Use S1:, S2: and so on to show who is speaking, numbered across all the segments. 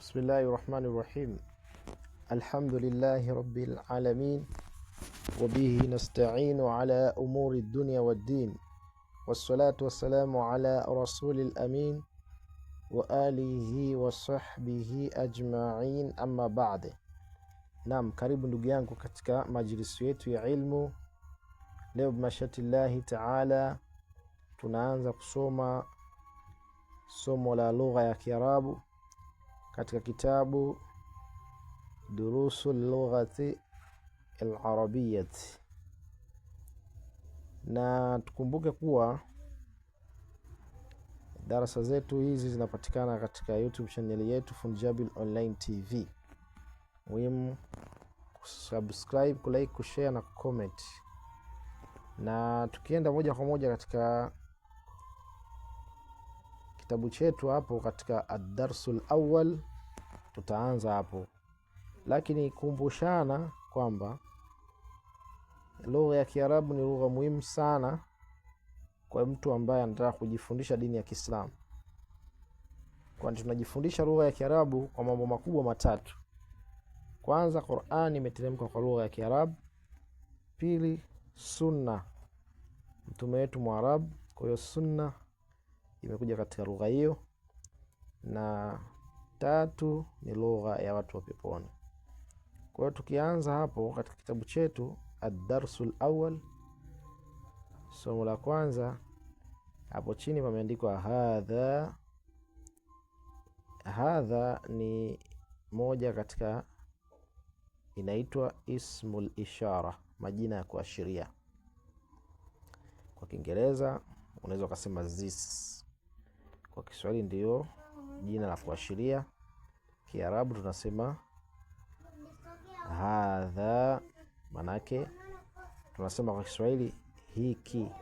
S1: بسم الله الرحمن الرحيم. الحمد لله رب العالمين، وبه نستعين على أمور الدنيا والدين، والصلاة والسلام على رسول الأمين وآله وصحبه أجمعين، أما بعد. Naam, karibu ndugu yangu katika majlisi yetu ya ilmu. Leo bimashatillahi taala tunaanza kusoma somo la lugha ya Kiarabu katika kitabu Durusul Lughati Al-Arabiyyati. Na tukumbuke kuwa darasa zetu hizi zinapatikana katika YouTube channel yetu Funjabil Online TV. Muhimu subscribe, kulike, kushare na comment. Na tukienda moja kwa moja katika kitabu chetu hapo katika ad-darsul awwal, tutaanza hapo. Lakini kumbushana kwamba lugha ya Kiarabu ni lugha muhimu sana kwa mtu ambaye anataka kujifundisha dini ya Kiislamu. Kwani tunajifundisha lugha ya Kiarabu kwa mambo makubwa matatu. Kwanza, Qur'an imeteremka kwa lugha ya Kiarabu. Pili, sunna, mtume wetu Mwarabu, kwa hiyo sunna imekuja katika lugha hiyo. Na tatu ni lugha ya watu wa peponi. Kwa hiyo tukianza hapo katika kitabu chetu ad-darsul awwal, somo la kwanza, hapo chini pameandikwa hadha. Hadha ni moja katika, inaitwa ismul ishara, majina ya kuashiria. Kwa Kiingereza unaweza kusema this. Kwa Kiswahili ndio jina la kuashiria. Kiarabu tunasema hadha, manake tunasema kwa Kiswahili hiki.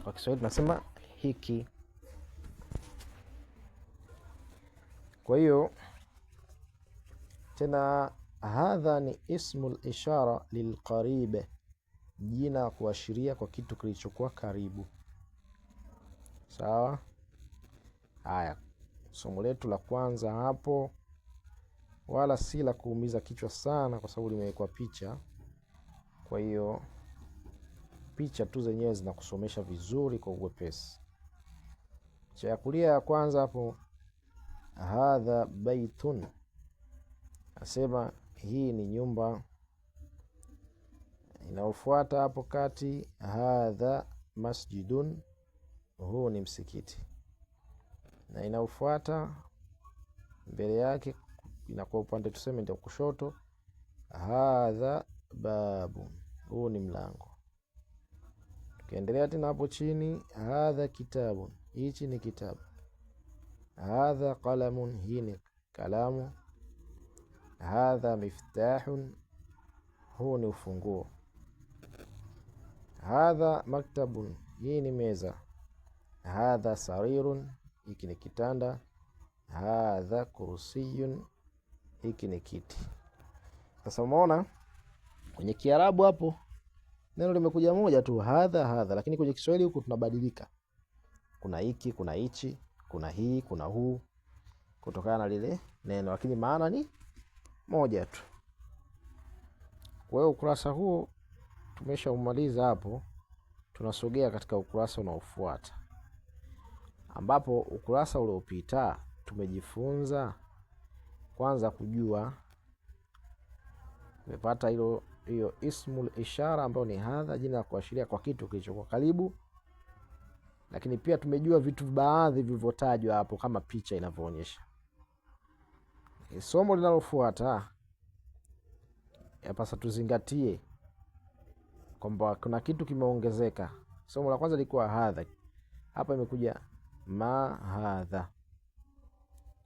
S1: Kwa Kiswahili tunasema hiki. Kwa hiyo tena hadha ni ismul ishara lilqarib, jina la kuashiria kwa kitu kilichokuwa karibu. Sawa? Haya, somo letu la kwanza hapo wala si la kuumiza kichwa sana, kwa sababu limewekwa picha. Kwa hiyo picha tu zenyewe zinakusomesha vizuri kwa uwepesi. Cha ya kulia ya kwanza hapo, hadha baitun, asema hii ni nyumba. Inaofuata hapo kati, hadha masjidun, huu ni msikiti. Na inaofuata mbele yake inakuwa upande tuseme ndio kushoto, hadha babu, huu ni mlango. Tukiendelea tena hapo chini, hadha kitabun, hichi ni kitabu. Hadha qalamun, hii ni kalamu. Hadha miftahun, huu ni ufunguo. Hadha maktabun, hii ni meza. Hadha sarirun, hiki ni kitanda. Hadha kursiyun, hiki ni kiti. Sasa umeona kwenye Kiarabu hapo neno limekuja moja tu, hadha, lakini kwenye Kiswahili huku tunabadilika. Kuna hiki, kuna hichi, kuna hii, kuna huu, kutokana na lile neno, lakini maana ni moja tu. Kwa hiyo ukurasa huo tumeshaumaliza hapo. Tunasogea katika ukurasa unaofuata, ambapo ukurasa uliopita tumejifunza kwanza kujua, tumepata hiyo ismul ishara ambayo ni hadha, jina la kuashiria kwa kitu kilichokuwa karibu. Lakini pia tumejua vitu baadhi vilivyotajwa hapo kama picha inavyoonyesha. Somo linalofuata yapasa tuzingatie kwamba kuna kitu kimeongezeka. Somo la kwanza lilikuwa hadha, hapa imekuja ma hadha.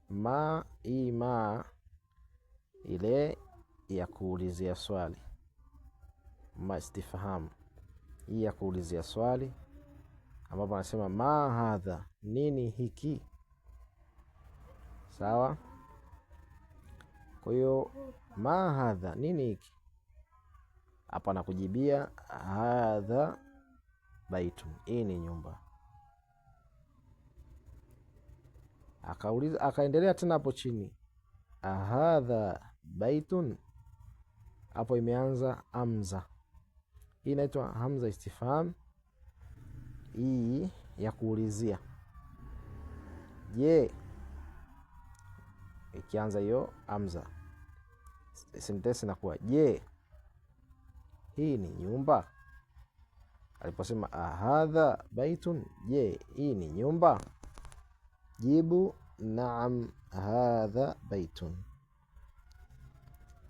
S1: Ma, hii ma ile ya kuulizia swali, ma istifham, hii ya kuulizia swali, ambapo anasema ma hadha, nini hiki. Sawa? Kwa hiyo ma hadha, nini hiki, hapa nakujibia hadha baitun, hii ni nyumba. Akauliza, akaendelea tena hapo chini, ahadha baitun. Hapo imeanza hamza. Hii inaitwa hamza istifham, hii ya kuulizia. Je, ikianza hiyo hamza, sentensi inakuwa je, hii ni nyumba? Aliposema ahadha baitun, je, hii ni nyumba? Jibu naam hadha baitun.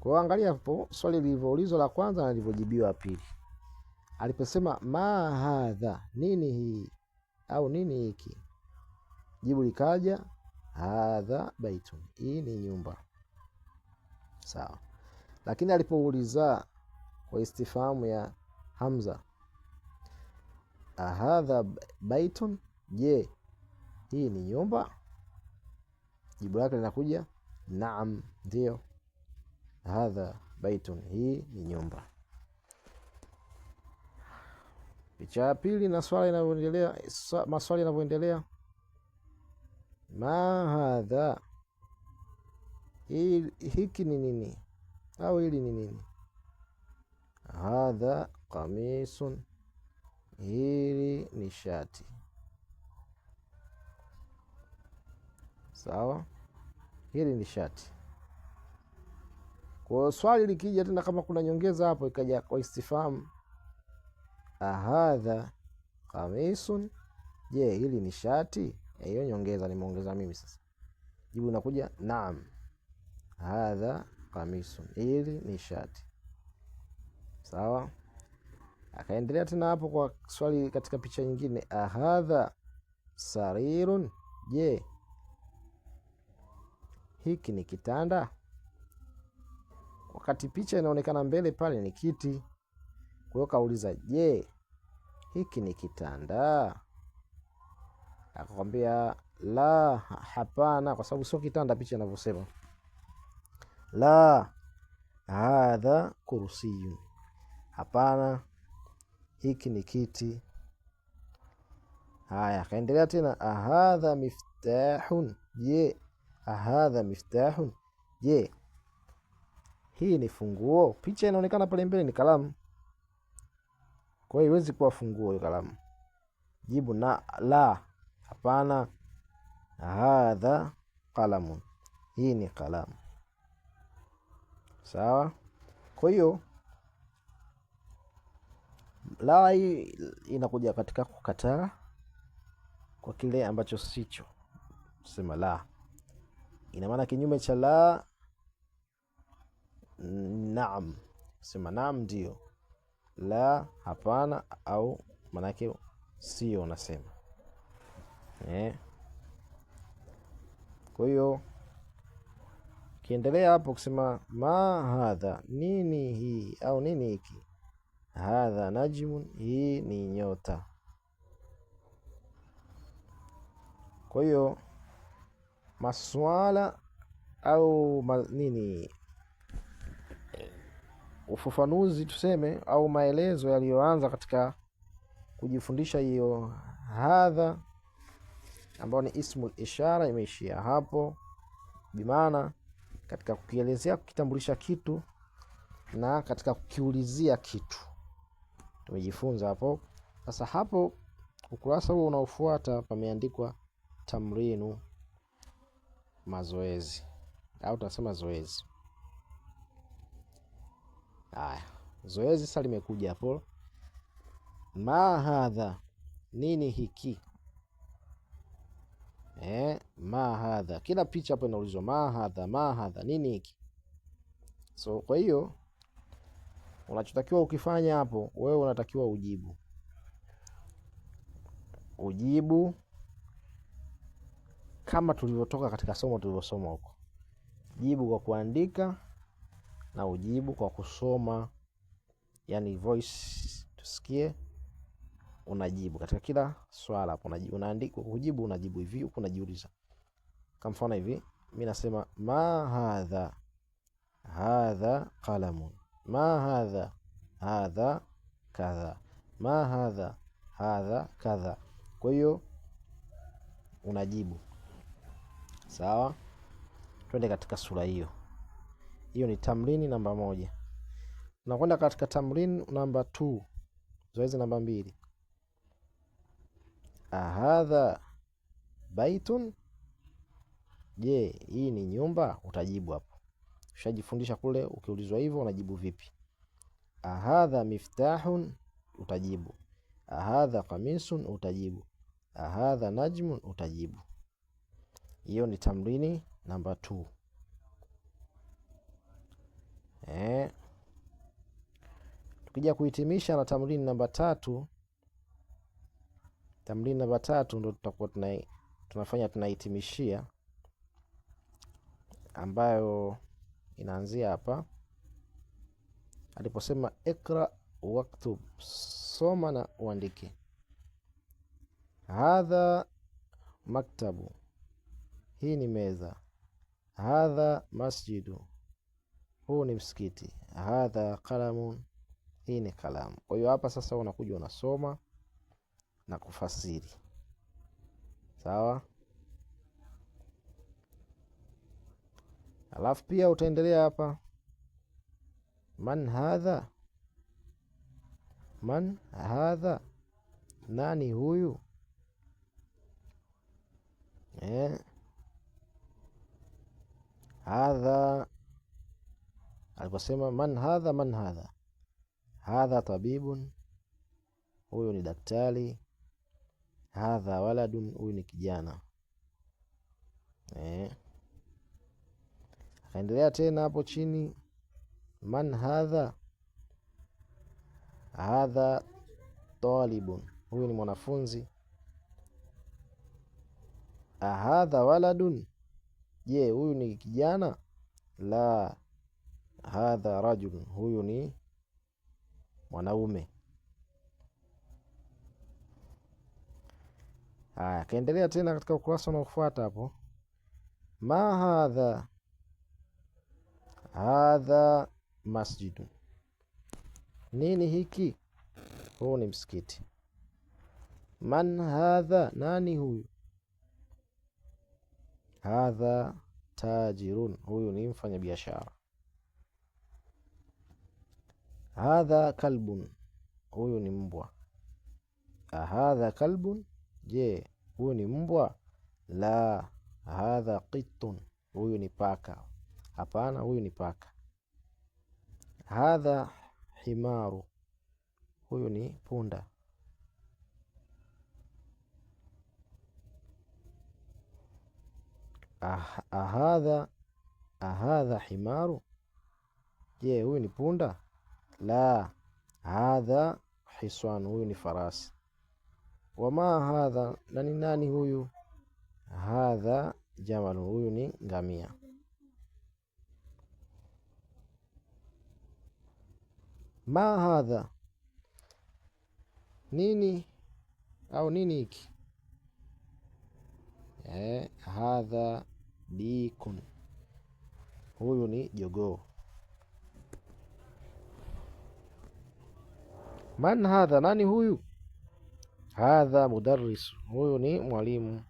S1: Kwa angalia hapo swali lilivyoulizwa la kwanza na lilivyojibiwa pili. Aliposema ma hadha, nini hii au nini hiki, jibu likaja hadha baitun, hii ni nyumba. Sawa. Lakini alipouliza kwa istifahamu ya hamza, ahadha baitun, je, hii ni nyumba? Jibu lake linakuja naam, ndio, hadha baitun, hii ni nyumba. Picha ya pili na swali linavyoendelea, maswali yanavyoendelea. Ma hadha, hiki ni nini au hili ni nini? Hadha qamisun, hili ni shati. Sawa, hili ni shati. Kwa swali likija tena, kama kuna nyongeza hapo, ikaja kwa istifham ahadha qamisun, je, hili ni shati? Hiyo nyongeza nimeongeza mimi sasa. Jibu linakuja naam hadha qamisun, hili ni shati. Sawa. Akaendelea tena hapo kwa swali katika picha nyingine, ahadha sarirun, je, hiki ni kitanda? Wakati picha inaonekana mbele pale ni kiti. Kwa hiyo kauliza, je, hiki ni kitanda? Akakwambia la, hapana, kwa sababu sio kitanda picha inavyosema. La, hadha kursiyun, hapana, hiki ni kiti. Haya, akaendelea tena, ahadha miftahun, je, ahadha miftahun, je, hii ni funguo? Picha inaonekana pale mbele ni kalamu, kwa hiyo iwezi kuwa funguo hiyo kalamu. Jibu na la, hapana, hadha qalamun, hii ni kalamu. Sawa. Kwa hiyo la hii inakuja katika kukataa kwa kile ambacho sicho. Sema la, ina maana kinyume cha la naam. Sema naam ndio, la hapana, au manake sio unasema. Kwa hiyo kiendelea hapo kusema ma hadha, nini hii au nini hiki? Hadha najmun, hii ni nyota. Kwa hiyo maswala au nini, ufafanuzi tuseme, au maelezo yaliyoanza katika kujifundisha hiyo hadha ambao ni ismul ishara imeishia hapo. Bimaana katika kukielezea, kukitambulisha kitu na katika kukiulizia kitu tumejifunza hapo. Sasa hapo ukurasa huo unaofuata pameandikwa tamrinu, mazoezi au tunasema zoezi. Haya, zoezi sasa limekuja hapo. Ma hadha, nini hiki? Ma hadha, kila picha hapo inaulizwa ma hadha, ma hadha, nini hiki? So kwa hiyo unachotakiwa ukifanya hapo, wewe unatakiwa ujibu kama tulivyotoka katika somo tulivyosoma huko. Jibu kwa kuandika na ujibu kwa kusoma, yani voice tusikie. Unajibu katika kila swala hapo, unaandika kujibu, unajibu hivi huko, unajiuliza. Kwa mfano hivi, mimi nasema ma hadha, hadha qalamun, ma hadha, hadha kadha, ma hadha, hadha kadha. Kwa hiyo unajibu. Sawa, twende katika sura hiyo. Hiyo ni tamrini namba 1. Tunakwenda katika tamrini namba 2, zoezi namba 2. Ahadha baitun, je, hii ni nyumba? Utajibu hapo. Ushajifundisha kule, ukiulizwa hivyo unajibu vipi. Ahadha miftahun, utajibu. Ahadha qamisun, utajibu. Ahadha najmun, utajibu. Hiyo ni tamrini namba 2. Tukija kuhitimisha na tamrini namba 3. Tamrini namba 3 ndio tutakuwa tunahitimishia, ambayo inaanzia hapa aliposema ikra waktub, soma na uandike. Hadha maktabu, hii ni meza. Hadha masjidu, huu ni msikiti. Hadha qalamun, hii ni kalamu. Kwa hiyo hapa sasa unakuja unasoma na kufasiri. Sawa, alafu pia utaendelea hapa, man hadha, man hadha, nani huyu? Hadha aliposema man hadha, man hadha, hadha tabibun, huyu ni daktari. Hadha waladun, huyu ni kijana. Akaendelea tena hapo chini, man hadha, hadha talibun, huyu ni mwanafunzi. Ahadha waladun, je, huyu ni kijana? La, hadha rajulun, huyu ni mwanaume. Akaendelea tena katika ukurasa unaofuata hapo, ma hadha, hadha masjidun, nini hiki? Huu ni msikiti. Man hadha, nani huyu? Hadha tajirun, huyu ni mfanyabiashara. Hadha kalbun, huyu ni mbwa. Ahadha kalbun, je, huyu ni mbwa? La, hadha qittun, huyu ni paka. Hapana, huyu ni paka. Hadha himaru, huyu ni punda. Ahadha himaru, je, huyu ni punda? La, hadha hiswan, huyu ni farasi. Wama hadha, nani huyu? Hadha jamal, huyu ni ngamia. Ma hadha, nini au nini hiki? Hadha dikun, huyu ni jogoo. Man hadha, nani huyu? Hadha mudarris, huyu ni mwalimu.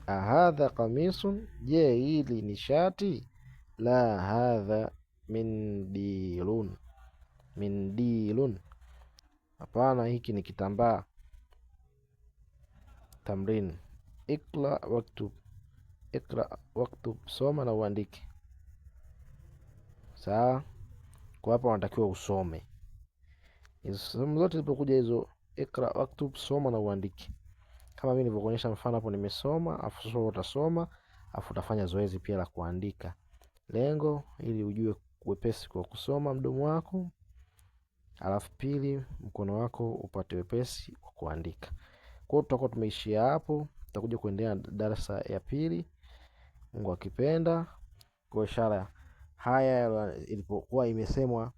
S1: Ahadha qamisun, je, hili ni shati? La, hadha mindilun, mindilun, hapana, hiki ni kitambaa. Tamrin, ikra waktub, ikra waktub, soma na uandike. Sawa, kwa hapa unatakiwa usome. Hizo sehemu zote zilipokuja hizo, ikra waktub, soma na uandike. Kama mimi nilivyokuonyesha mfano hapo, nimesoma, afu sasa utasoma, afu utafanya zoezi pia la kuandika. Lengo ili ujue wepesi kwa kusoma mdomo wako, alafu pili mkono wako upate wepesi kwa kuandika. Kwa hiyo tutakuwa tumeishia hapo, tutakuja kuendelea darasa ya pili Mungu akipenda. Kwa ishara haya ilipokuwa imesemwa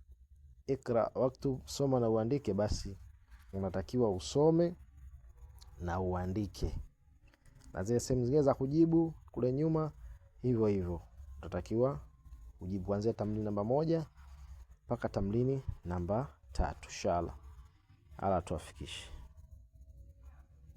S1: ikra waktub, soma na uandike, basi unatakiwa usome na uandike. Na zile sehemu zingine za kujibu kule nyuma hivyo hivyo utatakiwa ujibu kuanzia tamrini namba 1 mpaka tamrini namba 3. Inshallah, ala tuafikishe.